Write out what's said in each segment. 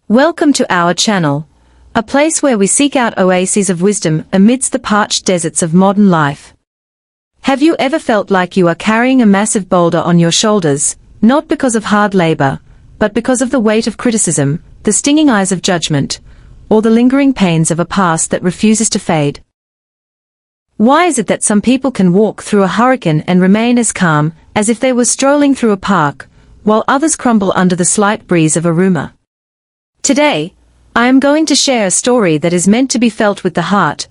Welcome to our channel, a place where we seek out oases of wisdom amidst the parched deserts of modern life. Have you ever felt like you are carrying a massive boulder on your shoulders, not because of hard labor, but because of the weight of criticism, the stinging eyes of judgment, or the lingering pains of a past that refuses to fade? Why is it that some people can walk through a hurricane and remain as calm as if they were strolling through a park, while others crumble under the slight breeze of a rumor? Today, I am going to share a story that is meant to be felt with the heart,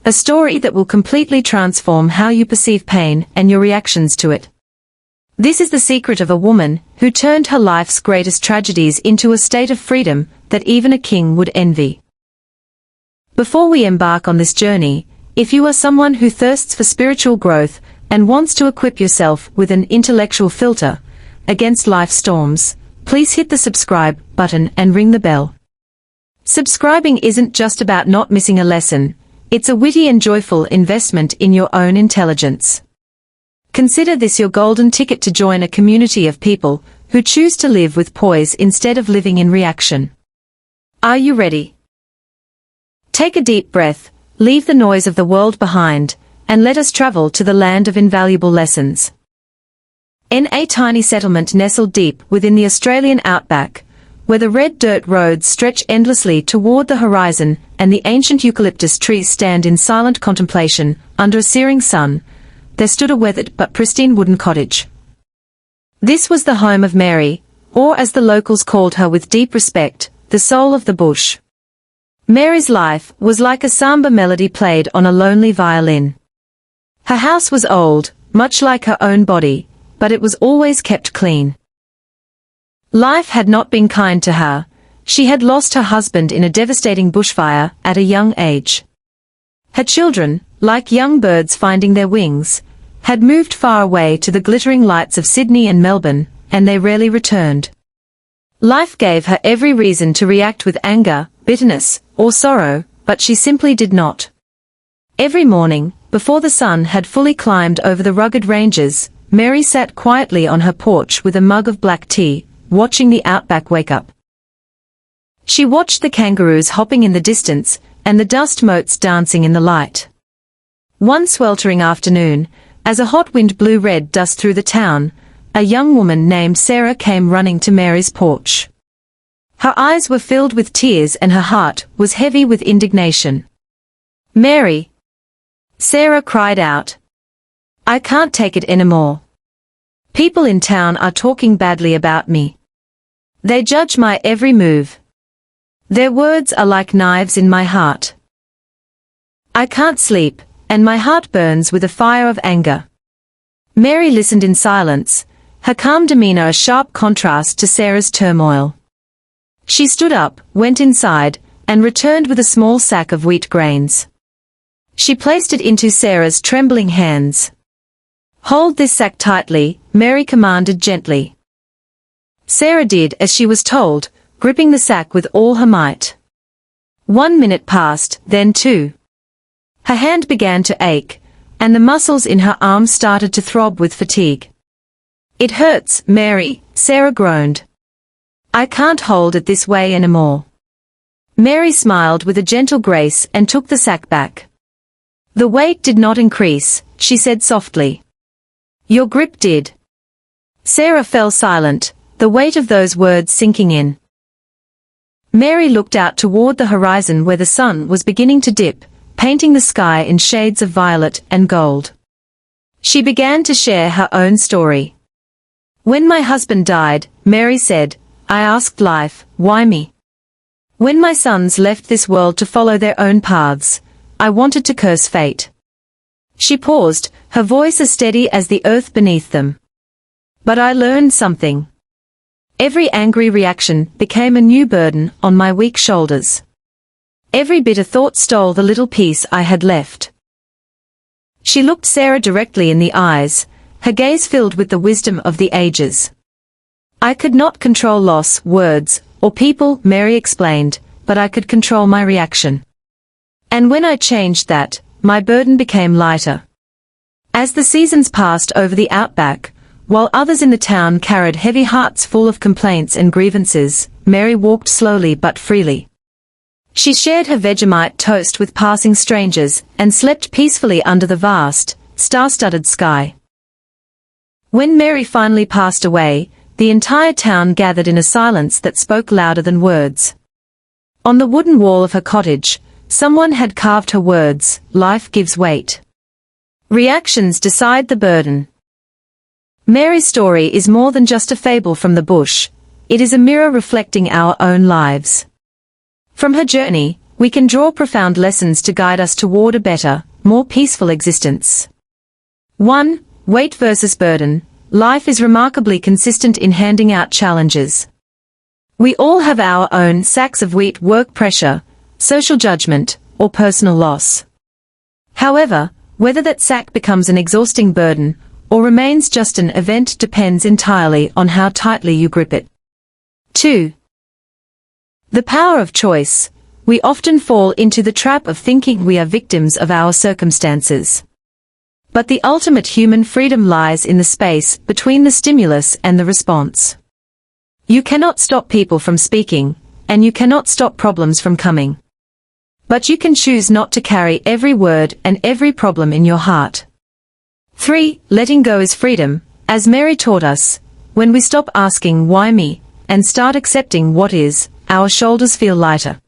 a story that will completely transform how you perceive pain and your reactions to it. This is the secret of a woman who turned her life's greatest tragedies into a state of freedom that even a king would envy. Before we embark on this journey, if you are someone who thirsts for spiritual growth and wants to equip yourself with an intellectual filter against life's storms, please hit the subscribe button and ring the bell. Subscribing isn't just about not missing a lesson, it's a witty and joyful investment in your own intelligence. Consider this your golden ticket to join a community of people who choose to live with poise instead of living in reaction. Are you ready? Take a deep breath, leave the noise of the world behind, and let us travel to the land of invaluable lessons. In a tiny settlement nestled deep within the Australian outback, where the red dirt roads stretch endlessly toward the horizon and the ancient eucalyptus trees stand in silent contemplation under a searing sun, there stood a weathered but pristine wooden cottage. This was the home of Mary, or as the locals called her with deep respect, the soul of the bush. Mary's life was like a samba melody played on a lonely violin. Her house was old, much like her own body, but it was always kept clean. Life had not been kind to her. She had lost her husband in a devastating bushfire at a young age. Her children, like young birds finding their wings, had moved far away to the glittering lights of Sydney and Melbourne, and they rarely returned. Life gave her every reason to react with anger, bitterness, or sorrow, but she simply did not. Every morning, before the sun had fully climbed over the rugged ranges, Mary sat quietly on her porch with a mug of black tea, watching the outback wake up. She watched the kangaroos hopping in the distance, and the dust motes dancing in the light. One sweltering afternoon, as a hot wind blew red dust through the town, a young woman named Sarah came running to Mary's porch. Her eyes were filled with tears and her heart was heavy with indignation. "Mary!" Sarah cried out. "I can't take it anymore. People in town are talking badly about me. They judge my every move. Their words are like knives in my heart. I can't sleep, and my heart burns with a fire of anger." Mary listened in silence, her calm demeanor a sharp contrast to Sarah's turmoil. She stood up, went inside, and returned with a small sack of wheat grains. She placed it into Sarah's trembling hands. "Hold this sack tightly," Mary commanded gently. Sarah did as she was told, gripping the sack with all her might. 1 minute passed, then 2. Her hand began to ache, and the muscles in her arms started to throb with fatigue. "It hurts, Mary," Sarah groaned. "I can't hold it this way anymore." Mary smiled with a gentle grace and took the sack back. "The weight did not increase," she said softly. "Your grip did." Sarah fell silent, the weight of those words sinking in. Mary looked out toward the horizon where the sun was beginning to dip, painting the sky in shades of violet and gold. She began to share her own story. "When my husband died," Mary said, "I asked life, why me? When my sons left this world to follow their own paths, I wanted to curse fate." She paused, her voice as steady as the earth beneath them. "But I learned something. Every angry reaction became a new burden on my weak shoulders. Every bitter thought stole the little peace I had left." She looked Sarah directly in the eyes, her gaze filled with the wisdom of the ages. "I could not control loss, words, or people," Mary explained, "but I could control my reaction. And when I changed that, my burden became lighter." As the seasons passed over the outback, while others in the town carried heavy hearts full of complaints and grievances, Mary walked slowly but freely. She shared her Vegemite toast with passing strangers and slept peacefully under the vast, star-studded sky. When Mary finally passed away, the entire town gathered in a silence that spoke louder than words. On the wooden wall of her cottage, someone had carved her words, "Life gives weight. Reactions decide the burden." Mary's story is more than just a fable from the bush. It is a mirror reflecting our own lives. From her journey, we can draw profound lessons to guide us toward a better, more peaceful existence. 1. Weight versus burden. Life is remarkably consistent in handing out challenges. We all have our own sacks of wheat: work pressure, social judgment, or personal loss. However, whether that sack becomes an exhausting burden or remains just an event depends entirely on how tightly you grip it. 2. The power of choice. We often fall into the trap of thinking we are victims of our circumstances. But the ultimate human freedom lies in the space between the stimulus and the response. You cannot stop people from speaking, and you cannot stop problems from coming. But you can choose not to carry every word and every problem in your heart. 3. Letting go is freedom. As Mary taught us, when we stop asking why me, and start accepting what is, our shoulders feel lighter.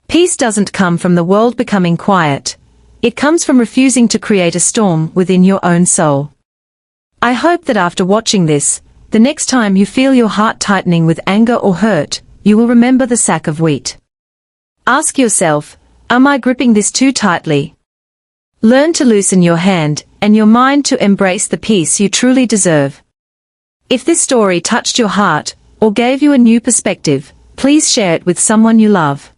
Peace doesn't come from the world becoming quiet. It comes from refusing to create a storm within your own soul. I hope that after watching this, the next time you feel your heart tightening with anger or hurt, you will remember the sack of wheat. Ask yourself, am I gripping this too tightly? Learn to loosen your hand and your mind to embrace the peace you truly deserve. If this story touched your heart or gave you a new perspective, please share it with someone you love.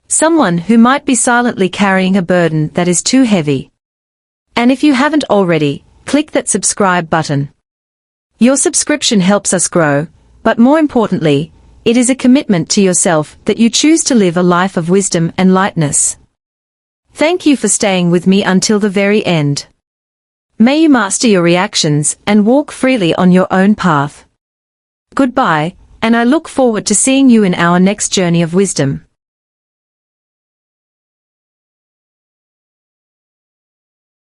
Someone who might be silently carrying a burden that is too heavy. And if you haven't already, click that subscribe button. Your subscription helps us grow, but more importantly, it is a commitment to yourself that you choose to live a life of wisdom and lightness. Thank you for staying with me until the very end. May you master your reactions and walk freely on your own path. Goodbye, and I look forward to seeing you in our next journey of wisdom.